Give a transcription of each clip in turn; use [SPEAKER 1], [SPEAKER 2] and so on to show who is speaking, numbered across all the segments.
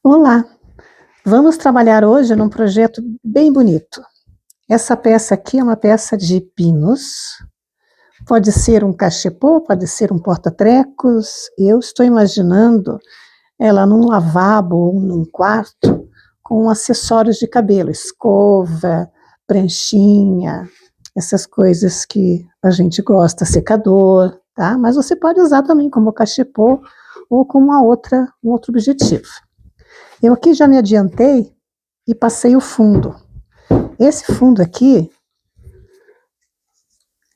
[SPEAKER 1] Olá, vamos trabalhar hoje num projeto bem bonito. Essa peça aqui é uma peça de pinos, pode ser um cachepô, pode ser um porta-trecos. Eu estou imaginando ela num lavabo ou num quarto com acessórios de cabelo, escova, pranchinha, essas coisas que a gente gosta, secador, tá? Mas você pode usar também como cachepô ou com um outro objetivo. Eu aqui já me adiantei e passei o fundo. Esse fundo aqui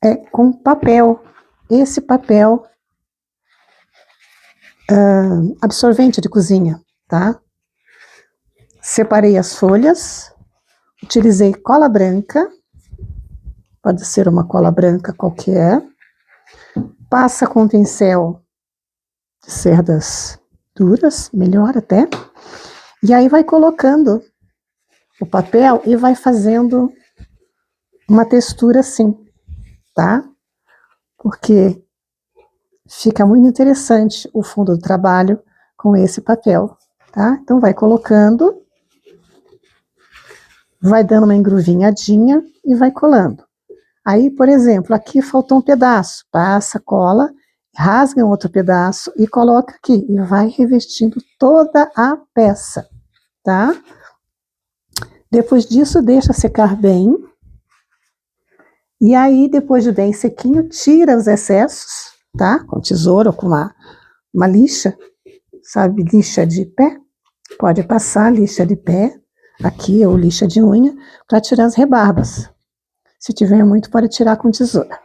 [SPEAKER 1] é com papel. Esse papel absorvente de cozinha, tá? Separei as folhas, utilizei cola branca, pode ser uma cola branca qualquer. Passa com pincel de cerdas duras, melhor até. E aí vai colocando o papel e vai fazendo uma textura assim, tá? Porque fica muito interessante o fundo do trabalho com esse papel, tá? Então vai colocando, vai dando uma engruvinhadinha e vai colando. Aí, por exemplo, aqui faltou um pedaço, passa, cola, rasga um outro pedaço e coloca aqui, e vai revestindo toda a peça, tá? Depois disso, deixa secar bem, e aí, depois de bem sequinho, tira os excessos, tá? Com tesoura ou com uma lixa, sabe, lixa de pé, pode passar lixa de pé, aqui, ou lixa de unha, para tirar as rebarbas. Se tiver muito, pode tirar com tesoura.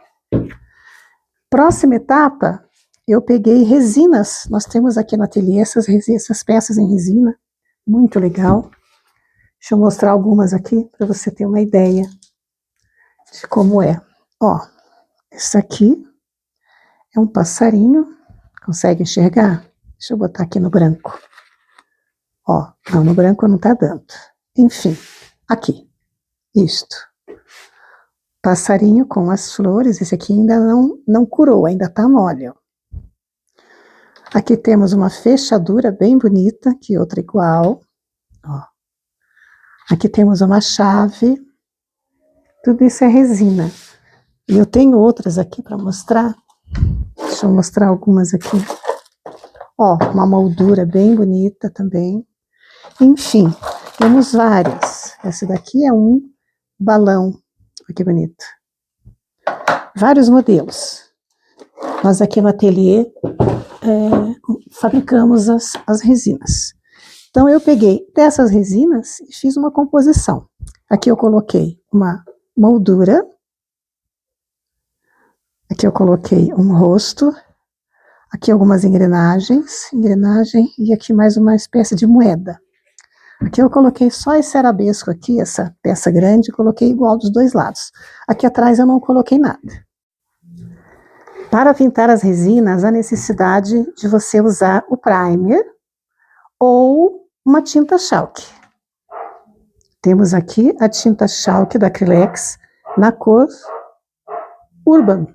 [SPEAKER 1] Próxima etapa, eu peguei resinas. Nós temos aqui no ateliê essas peças em resina, muito legal. Deixa eu mostrar algumas aqui, para você ter uma ideia de como é. Ó, esse aqui é um passarinho, consegue enxergar? Deixa eu botar aqui no branco. Ó, não, no branco não tá dando. Enfim, aqui, isto. Passarinho com as flores, esse aqui ainda não curou, ainda tá mole, ó. Aqui temos uma fechadura bem bonita, que outra igual, ó. Aqui temos uma chave, tudo isso é resina. E eu tenho outras aqui para mostrar, deixa eu mostrar algumas aqui. Ó, uma moldura bem bonita também. Enfim, temos várias. Essa daqui é um balão, olha que bonito. Vários modelos. Nós aqui no ateliê fabricamos as resinas. Então eu peguei dessas resinas e fiz uma composição. Aqui eu coloquei uma moldura, aqui eu coloquei um rosto, aqui algumas engrenagem, e aqui mais uma espécie de moeda. Aqui eu coloquei só esse arabesco aqui, essa peça grande, coloquei igual dos dois lados. Aqui atrás eu não coloquei nada. Para pintar as resinas, há necessidade de você usar o primer ou uma tinta chalk. Temos aqui a tinta chalk da Acrylex na cor Urban.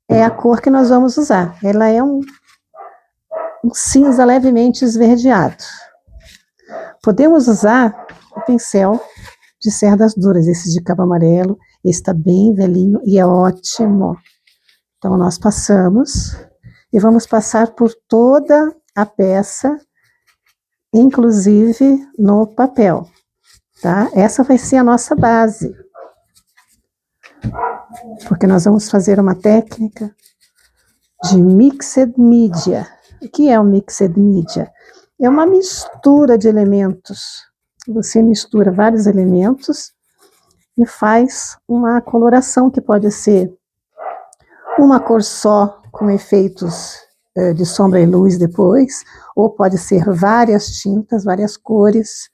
[SPEAKER 1] É a cor que nós vamos usar. Ela é um cinza levemente esverdeado. Podemos usar o pincel de cerdas duras, esse de cabo amarelo. Esse está bem velhinho e é ótimo. Então, nós passamos e vamos passar por toda a peça, inclusive no papel, tá? Essa vai ser a nossa base, porque nós vamos fazer uma técnica de mixed media. O que é o mixed media? É uma mistura de elementos. Você mistura vários elementos e faz uma coloração que pode ser uma cor só, com efeitos de sombra e luz depois, ou pode ser várias tintas, várias cores,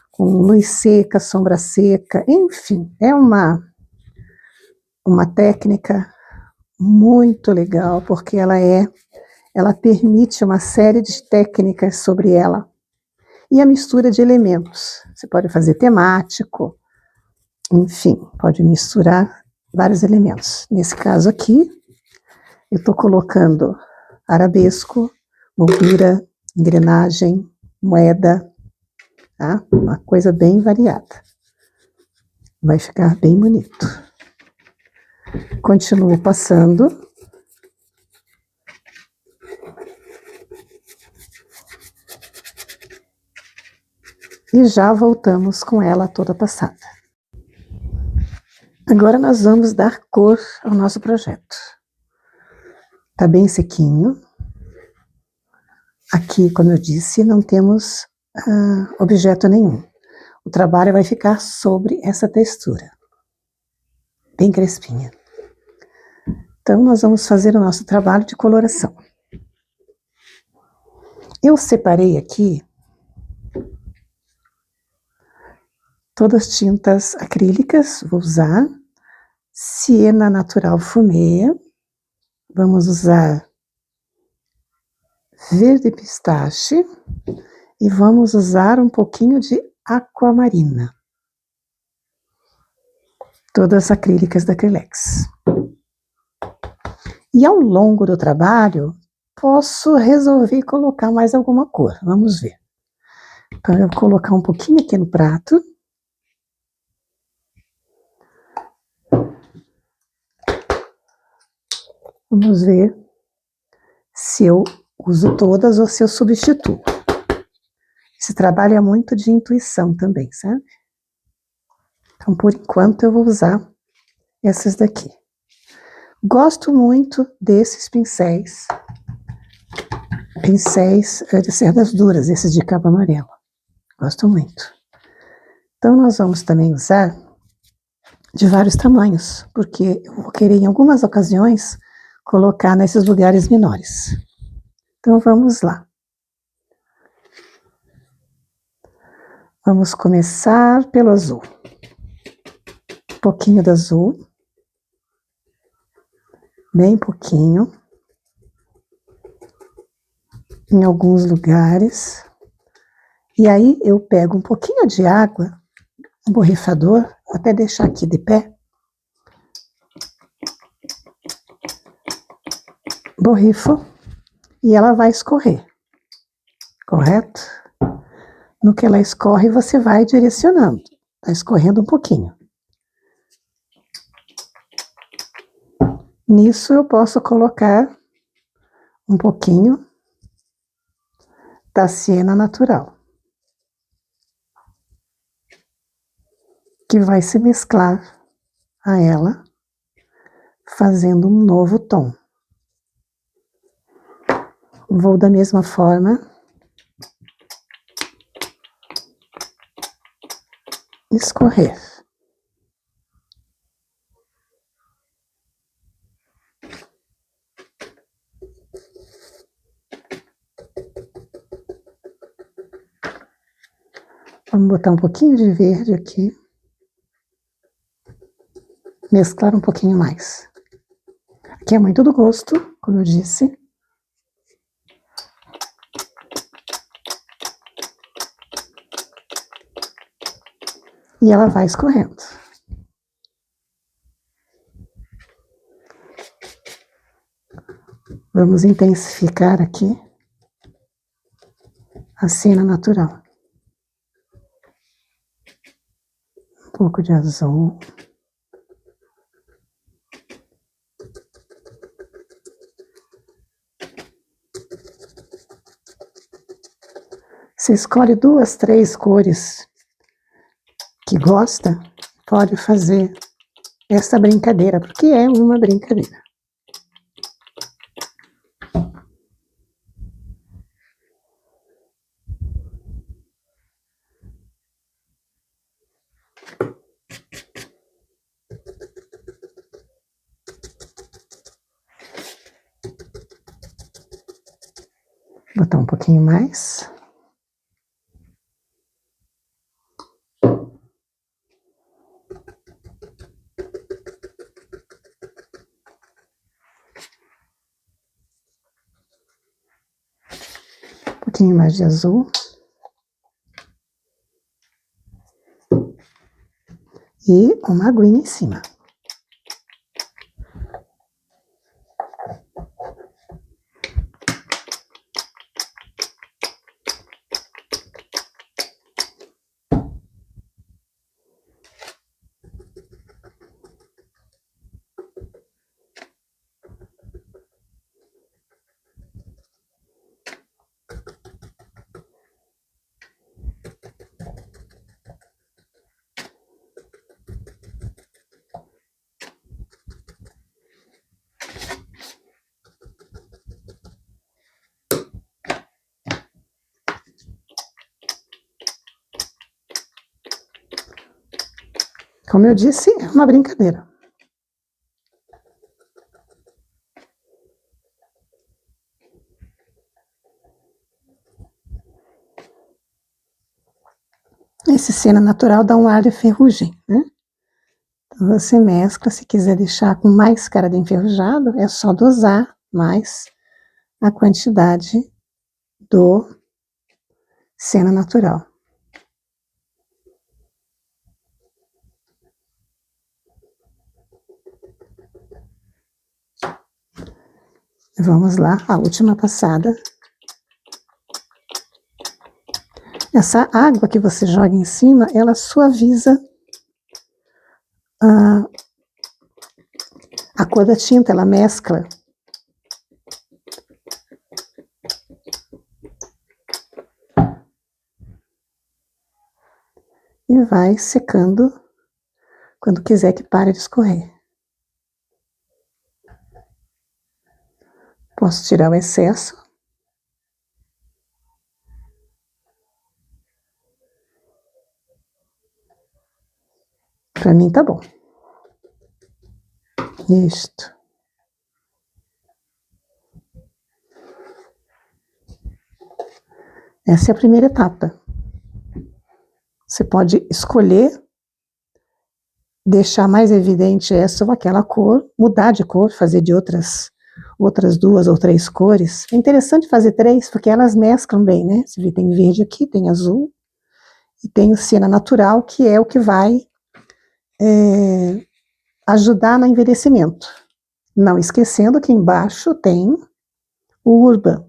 [SPEAKER 1] com luz seca, sombra seca, enfim, é uma técnica muito legal, porque ela permite uma série de técnicas sobre ela. E a mistura de elementos, você pode fazer temático, enfim, pode misturar vários elementos. Nesse caso aqui, eu estou colocando arabesco, moldura, engrenagem, moeda, tá? Uma coisa bem variada. Vai ficar bem bonito. Continuo passando. E já voltamos com ela toda passada. Agora nós vamos dar cor ao nosso projeto. Tá bem sequinho. Aqui, como eu disse, não temos objeto nenhum. O trabalho vai ficar sobre essa textura. Bem crespinha. Então, nós vamos fazer o nosso trabalho de coloração. Eu separei aqui todas as tintas acrílicas, vou usar Siena Natural Fumê, vamos usar verde pistache e vamos usar um pouquinho de aquamarina. Todas acrílicas da Acrylex. E ao longo do trabalho, posso resolver colocar mais alguma cor, vamos ver. Então eu vou colocar um pouquinho aqui no prato. Vamos ver se eu uso todas ou se eu substituo. Esse trabalho é muito de intuição também, sabe? Então, por enquanto, eu vou usar essas daqui. Gosto muito desses pincéis. Pincéis de cerdas duras, esses de cabo amarelo. Gosto muito. Então, nós vamos também usar de vários tamanhos, porque eu vou querer, em algumas ocasiões, colocar nesses lugares menores. Então, vamos lá. Vamos começar pelo azul. Um pouquinho do azul. Bem pouquinho. Em alguns lugares. E aí, eu pego um pouquinho de água, um borrifador, vou até deixar aqui de pé. Borrifo e ela vai escorrer. Correto? No que ela escorre, você vai direcionando. Tá escorrendo um pouquinho. Nisso eu posso colocar um pouquinho da Siena Natural, que vai se mesclar a ela, fazendo um novo tom. Vou da mesma forma escorrer. Vamos botar um pouquinho de verde aqui. Mesclar um pouquinho mais. Aqui é muito do gosto, como eu disse. E ela vai escorrendo. Vamos intensificar aqui a Siena Natural. Um pouco de azul. Você escolhe 2, 3 cores que gosta, pode fazer essa brincadeira, porque é uma brincadeira. Vou botar um pouquinho mais. Um pouquinho mais de azul. E uma aguinha em cima. Como eu disse, é uma brincadeira. Esse cena natural dá um ar de ferrugem, né? Então você mescla, se quiser deixar com mais cara de enferrujado, é só dosar mais a quantidade do cena natural. Vamos lá, a última passada. Essa água que você joga em cima, ela suaviza a cor da tinta, ela mescla. E vai secando quando quiser que pare de escorrer. Posso tirar o excesso. Para mim tá bom. Isto. Essa é a primeira etapa. Você pode escolher deixar mais evidente essa ou aquela cor, mudar de cor, fazer de outras 2 ou 3 cores. É interessante fazer 3, porque elas mesclam bem, né? Você vê, tem verde aqui, tem azul, e tem o siena natural, que é o que vai ajudar no envelhecimento. Não esquecendo que embaixo tem o urban,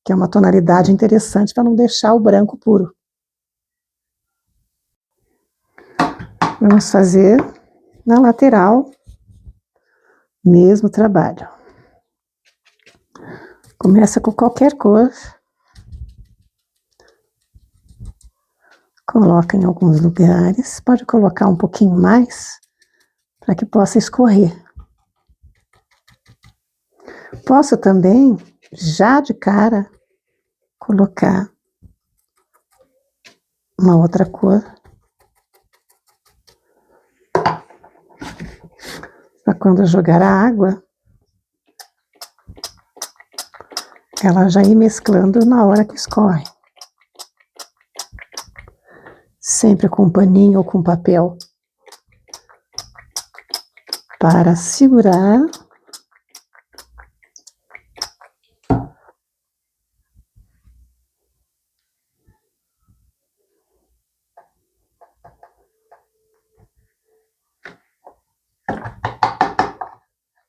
[SPEAKER 1] que é uma tonalidade interessante para não deixar o branco puro. Vamos fazer na lateral, mesmo trabalho. Começa com qualquer cor, coloca em alguns lugares, pode colocar um pouquinho mais, para que possa escorrer. Posso também, já de cara, colocar uma outra cor, para quando eu jogar a água, ela já ir mesclando na hora que escorre. Sempre com paninho ou com papel para segurar.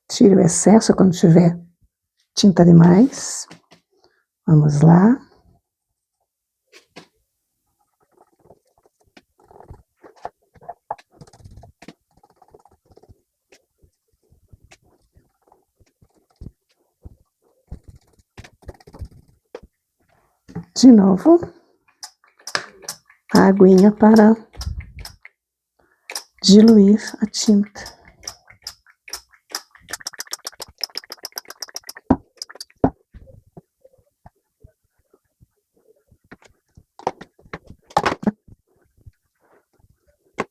[SPEAKER 1] Tire o excesso quando tiver tinta demais. Vamos lá. De novo, a aguinha para diluir a tinta.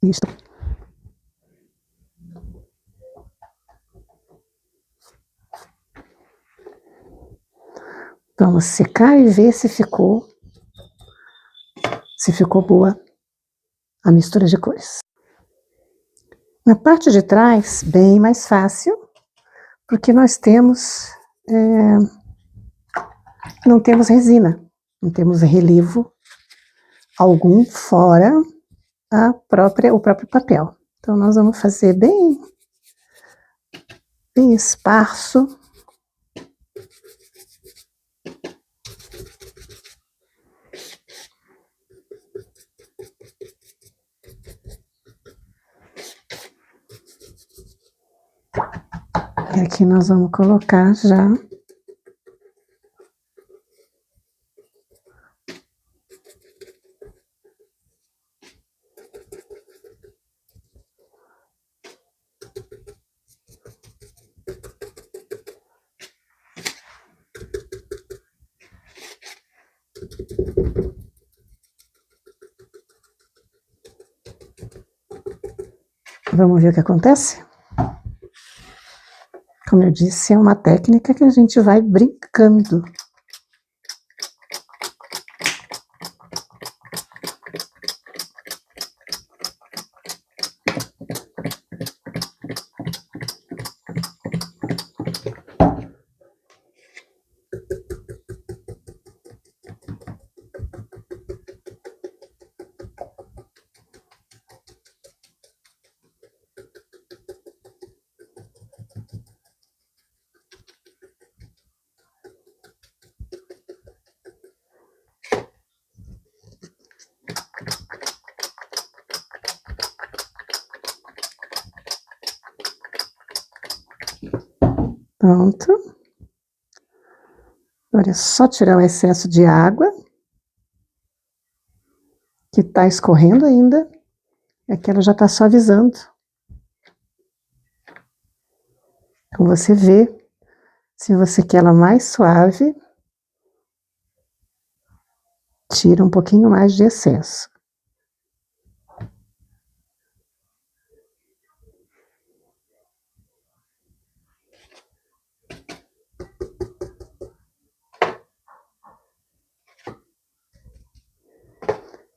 [SPEAKER 1] Isso. Vamos secar e ver se ficou boa a mistura de cores. Na parte de trás, bem mais fácil, porque nós temos, não temos resina, não temos relevo algum fora o próprio papel. Então, nós vamos fazer bem esparso. E aqui nós vamos colocar já Vamos ver o que acontece? Como eu disse, é uma técnica que a gente vai brincando. Pronto. Agora é só tirar o excesso de água que está escorrendo ainda. Aqui ela já está suavizando. Então você vê, se você quer ela mais suave, tira um pouquinho mais de excesso.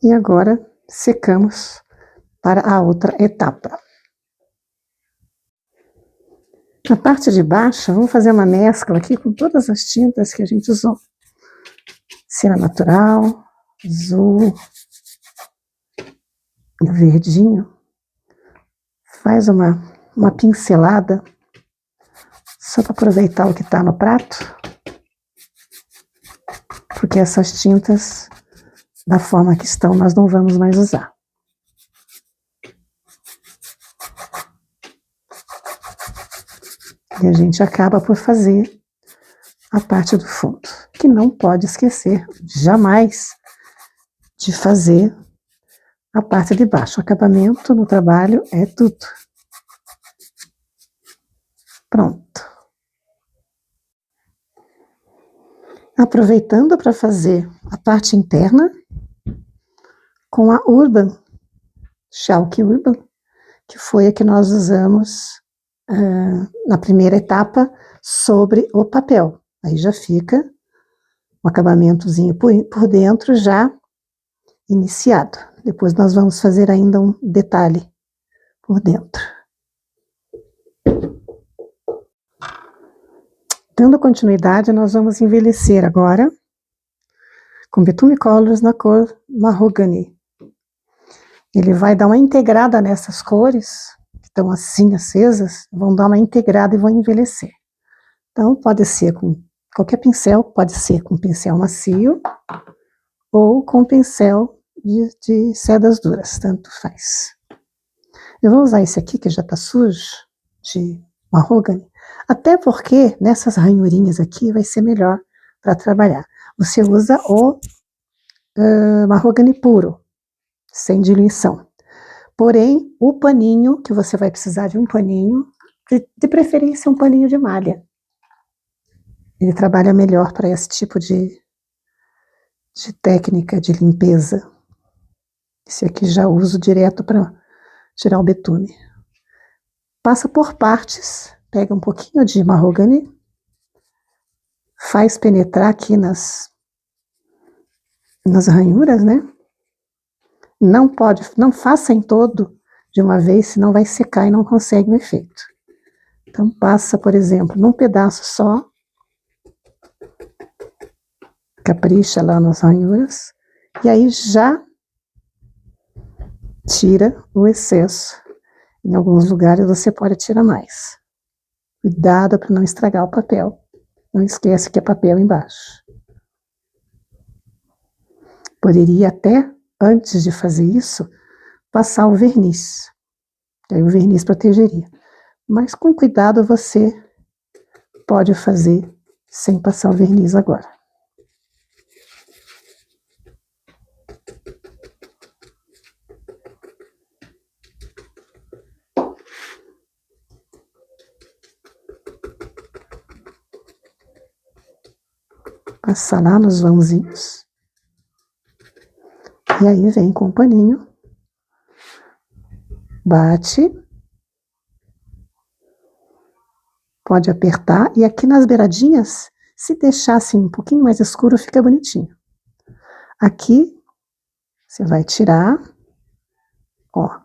[SPEAKER 1] E agora secamos para a outra etapa. Na parte de baixo, vamos fazer uma mescla aqui com todas as tintas que a gente usou. Cera natural, azul, verdinho. Faz uma pincelada, só para aproveitar o que está no prato. Porque essas tintas, da forma que estão, nós não vamos mais usar. E a gente acaba por fazer a parte do fundo, que não pode esquecer jamais de fazer a parte de baixo. O acabamento no trabalho é tudo. Pronto. Aproveitando para fazer a parte interna com a Urban, Chalk Urban, que foi a que nós usamos na primeira etapa sobre o papel. Aí já fica um acabamentozinho por dentro já iniciado. Depois nós vamos fazer ainda um detalhe por dentro. Dando continuidade, nós vamos envelhecer agora com Bitume Colors na cor Mahogany. Ele vai dar uma integrada nessas cores, que estão assim acesas, vão dar uma integrada e vão envelhecer. Então pode ser com qualquer pincel, pode ser com pincel macio ou com pincel de cerdas duras, tanto faz. Eu vou usar esse aqui que já está sujo, de Mahogany, até porque nessas ranhurinhas aqui vai ser melhor para trabalhar. Você usa o Mahogany puro, sem diluição. Porém, o paninho, que você vai precisar de um paninho, de preferência um paninho de malha. Ele trabalha melhor para esse tipo de técnica de limpeza. Esse aqui já uso direto para tirar o betume. Passa por partes, pega um pouquinho de Mahogany, faz penetrar aqui nas ranhuras, né? Não faça em todo de uma vez, senão vai secar e não consegue o efeito. Então passa, por exemplo, num pedaço só, capricha lá nas ranhuras, e aí já tira o excesso. Em alguns lugares você pode tirar mais. Cuidado para não estragar o papel. Não esquece que é papel embaixo. Poderia até, antes de fazer isso, passar o verniz. Aí o verniz protegeria. Mas com cuidado você pode fazer sem passar o verniz agora. Passar lá nos vãozinhos. E aí vem com o paninho, bate pode apertar, e aqui nas beiradinhas, se deixar assim um pouquinho mais escuro, fica bonitinho. Aqui, você vai tirar, ó.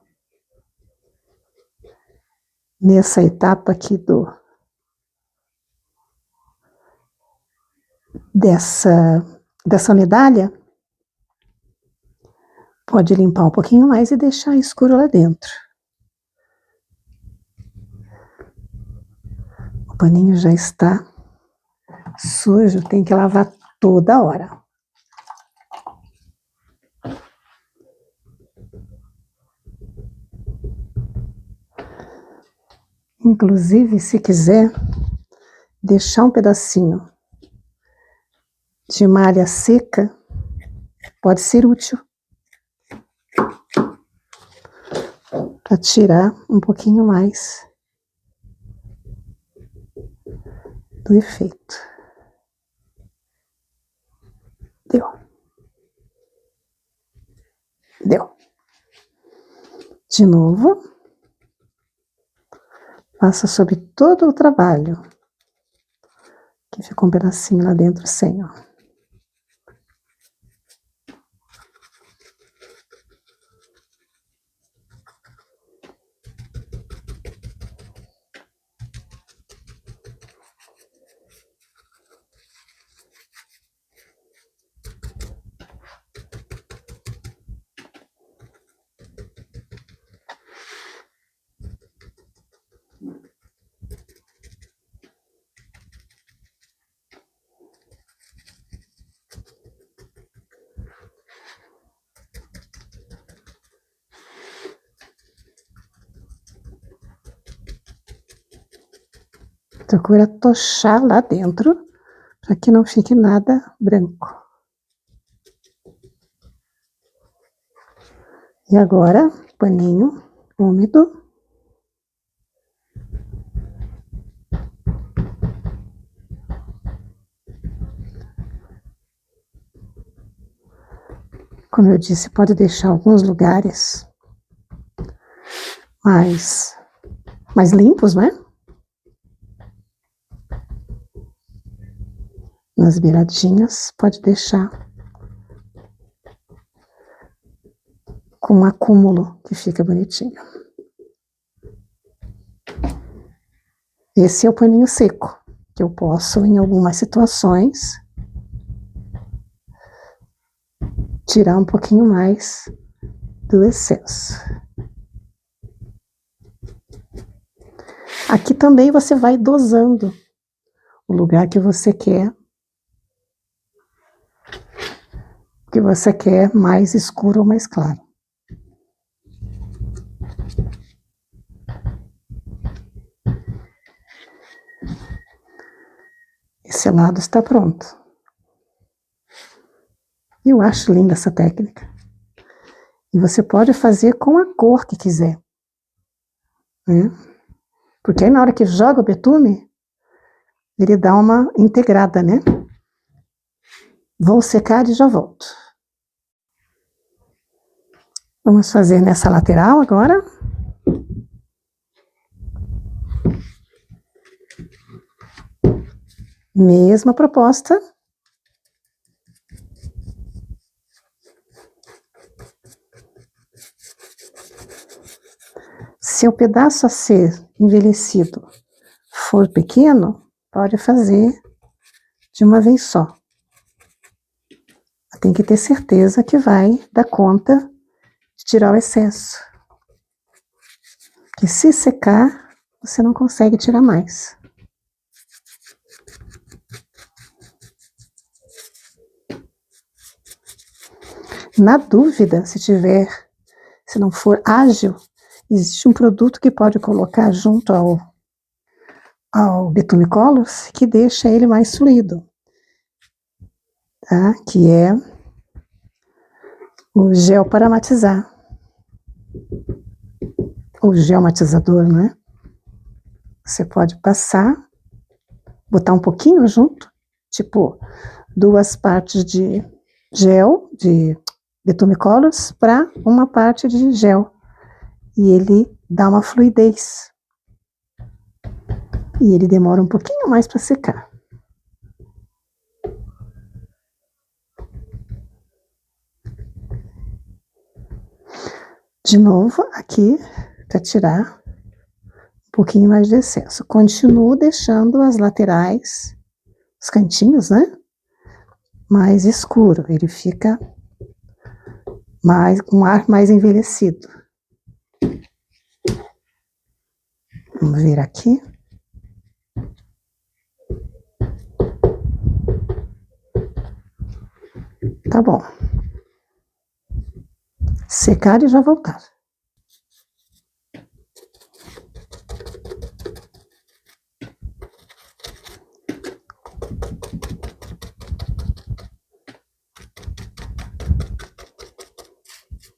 [SPEAKER 1] Nessa etapa aqui dessa medalha, pode limpar um pouquinho mais e deixar escuro lá dentro. O paninho já está sujo, tem que lavar toda hora. Inclusive, se quiser deixar um pedacinho de malha seca, pode ser útil para tirar um pouquinho mais do efeito. Deu. Deu. De novo. Passa sobre todo o trabalho. Que ficou um pedacinho lá dentro sem, ó. Procura tochar lá dentro, para que não fique nada branco. E agora, paninho úmido. Como eu disse, pode deixar alguns lugares mais limpos, né? Nas beiradinhas, pode deixar com um acúmulo que fica bonitinho. Esse é o paninho seco, que eu posso, em algumas situações, tirar um pouquinho mais do excesso. Aqui também você vai dosando o lugar que você quer mais escuro ou mais claro. Esse lado está pronto. Eu acho linda essa técnica. E você pode fazer com a cor que quiser, né? Porque aí na hora que joga o betume, ele dá uma integrada, né? Vou secar e já volto. Vamos fazer nessa lateral agora. Mesma proposta. Se o pedaço a ser envelhecido for pequeno, pode fazer de uma vez só. Tem que ter certeza que vai dar conta de tirar o excesso. Porque se secar, você não consegue tirar mais. Na dúvida, se não for ágil, existe um produto que pode colocar junto ao Betume Colors, que deixa ele mais fluido, tá? Que é o gel para matizar. O gel matizador, não é? Você pode passar, botar um pouquinho junto, tipo 2 partes de gel, de Betume Colors, para uma parte de gel. E ele dá uma fluidez. E ele demora um pouquinho mais para secar. De novo, aqui, para tirar um pouquinho mais de excesso. Continuo deixando as laterais, os cantinhos, né? Mais escuro. Ele fica mais, com um ar mais envelhecido. Vamos ver aqui. Tá bom. Secar e já voltar.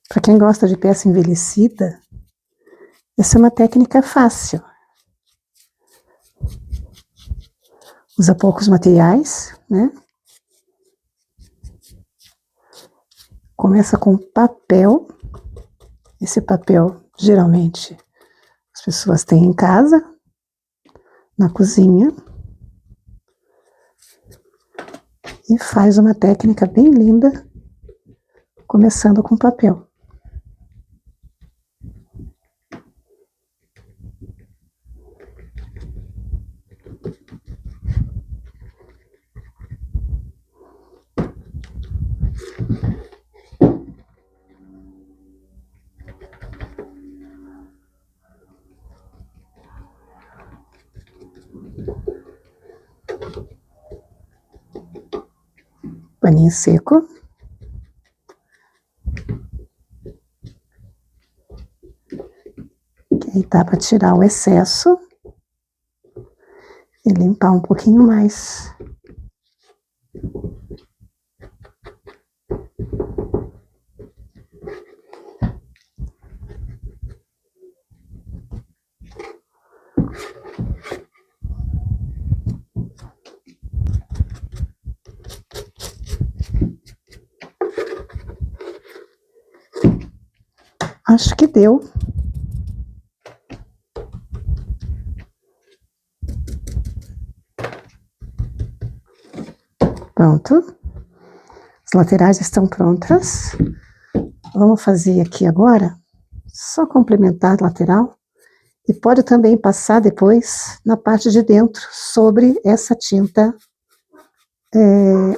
[SPEAKER 1] Para quem gosta de peça envelhecida, essa é uma técnica fácil. Usa poucos materiais, né? Começa com papel. Esse papel, geralmente, as pessoas têm em casa, na cozinha. E faz uma técnica bem linda, começando com papel. Paninho seco. Que aí dá para tirar o excesso e limpar um pouquinho mais. Acho que deu. Pronto. As laterais estão prontas. Vamos fazer aqui agora, só complementar a lateral. E pode também passar depois na parte de dentro, sobre essa tinta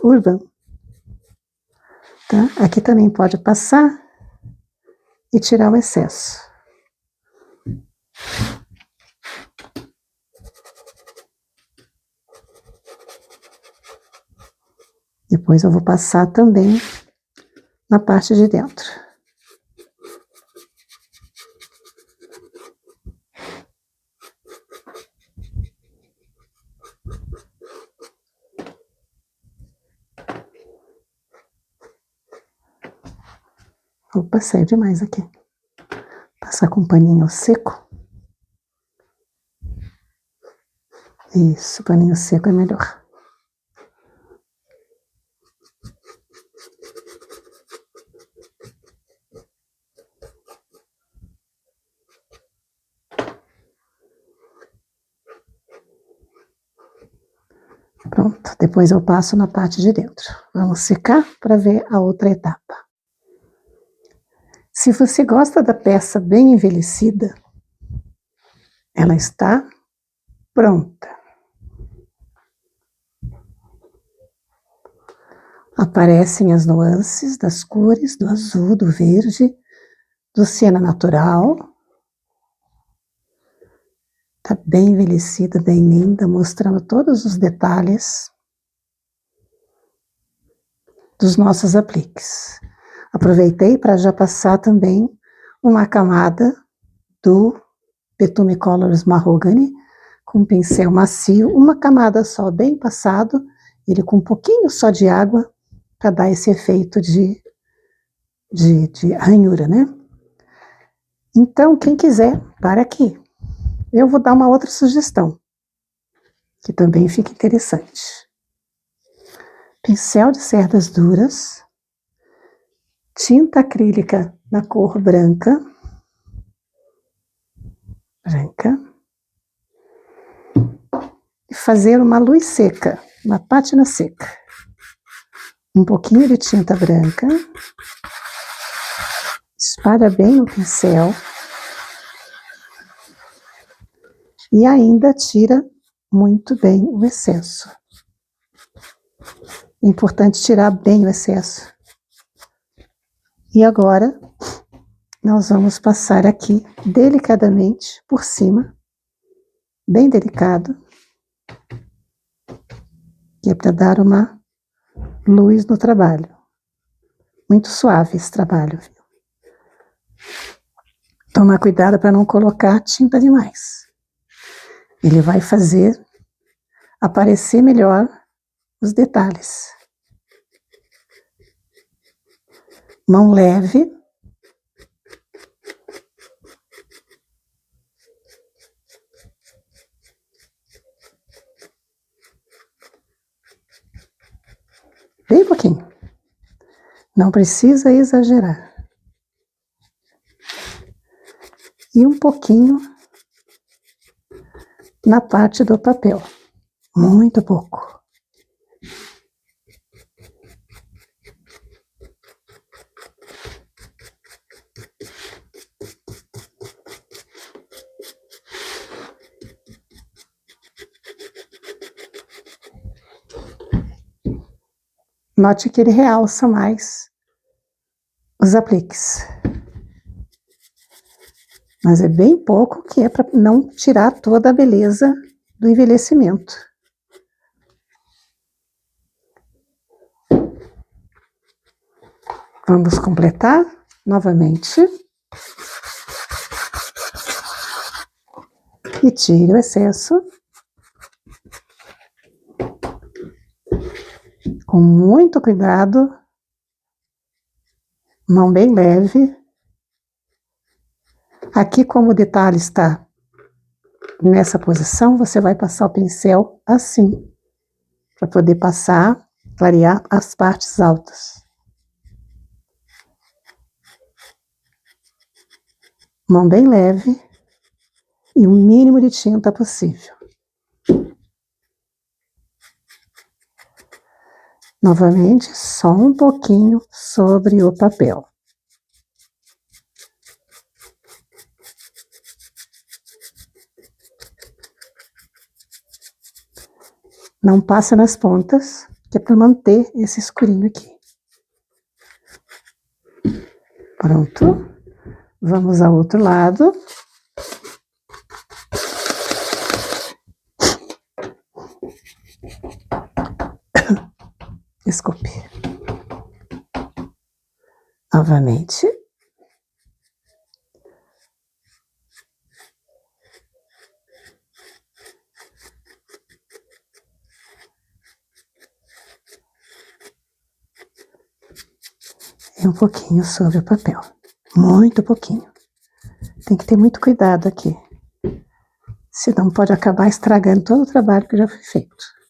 [SPEAKER 1] Urban. Tá? Aqui também pode passar e tirar o excesso. Depois eu vou passar também na parte de dentro. Opa, saiu demais aqui. Passar com um paninho seco. Isso, paninho seco é melhor. Pronto, depois eu passo na parte de dentro. Vamos secar para ver a outra etapa. Se você gosta da peça bem envelhecida, ela está pronta. Aparecem as nuances das cores, do azul, do verde, do siena natural. Está bem envelhecida, bem linda, mostrando todos os detalhes dos nossos apliques. Aproveitei para já passar também uma camada do Betume Colors Mahogany, com um pincel macio, uma camada só, bem passado, ele com um pouquinho só de água, para dar esse efeito de ranhura, né? Então, quem quiser, para aqui. Eu vou dar uma outra sugestão, que também fica interessante. Pincel de cerdas duras, tinta acrílica na cor branca, e fazer uma luz seca, uma pátina seca. Um pouquinho de tinta branca, espalha bem no pincel e ainda tira muito bem o excesso. É importante tirar bem o excesso. E agora, nós vamos passar aqui delicadamente por cima, bem delicado, que é para dar uma luz no trabalho. Muito suave esse trabalho, viu? Tomar cuidado para não colocar tinta demais. Ele vai fazer aparecer melhor os detalhes. Mão leve. Bem pouquinho. Não precisa exagerar. E um pouquinho na parte do papel. Muito pouco. Note que ele realça mais os apliques. Mas é bem pouco, que é para não tirar toda a beleza do envelhecimento. Vamos completar novamente. E tire o excesso. Com muito cuidado. Mão bem leve. Aqui, como o detalhe está nessa posição, você vai passar o pincel assim, para poder passar, clarear as partes altas. Mão bem leve e o mínimo de tinta possível. Novamente, só um pouquinho sobre o papel. Não passa nas pontas, que é para manter esse escurinho aqui. Pronto. Vamos ao outro lado. Desculpe. Novamente. E um pouquinho sobre o papel. Muito pouquinho. Tem que ter muito cuidado aqui. Senão pode acabar estragando todo o trabalho que já foi feito.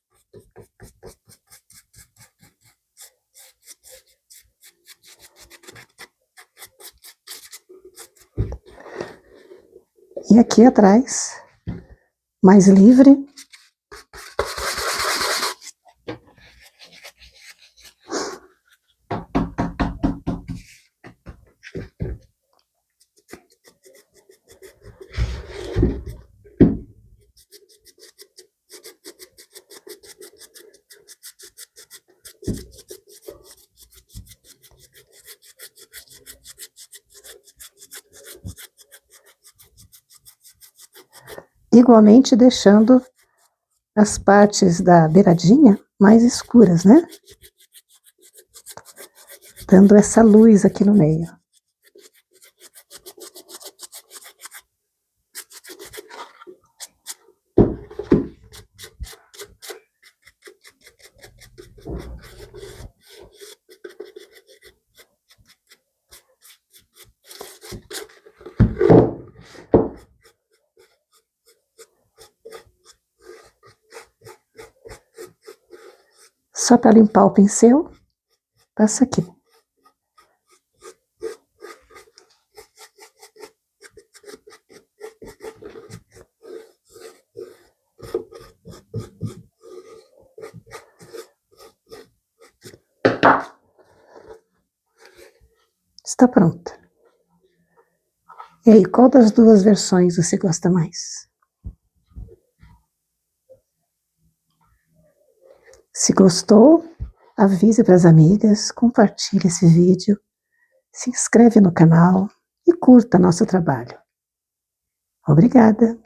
[SPEAKER 1] E aqui atrás, mais livre. Igualmente deixando as partes da beiradinha mais escuras, né? Dando essa luz aqui no meio. Só para limpar o pincel, passa aqui. está pronta. E aí, qual das duas versões você gosta mais? Se gostou, avise para as amigas, compartilhe esse vídeo, se inscreve no canal e curta nosso trabalho. Obrigada!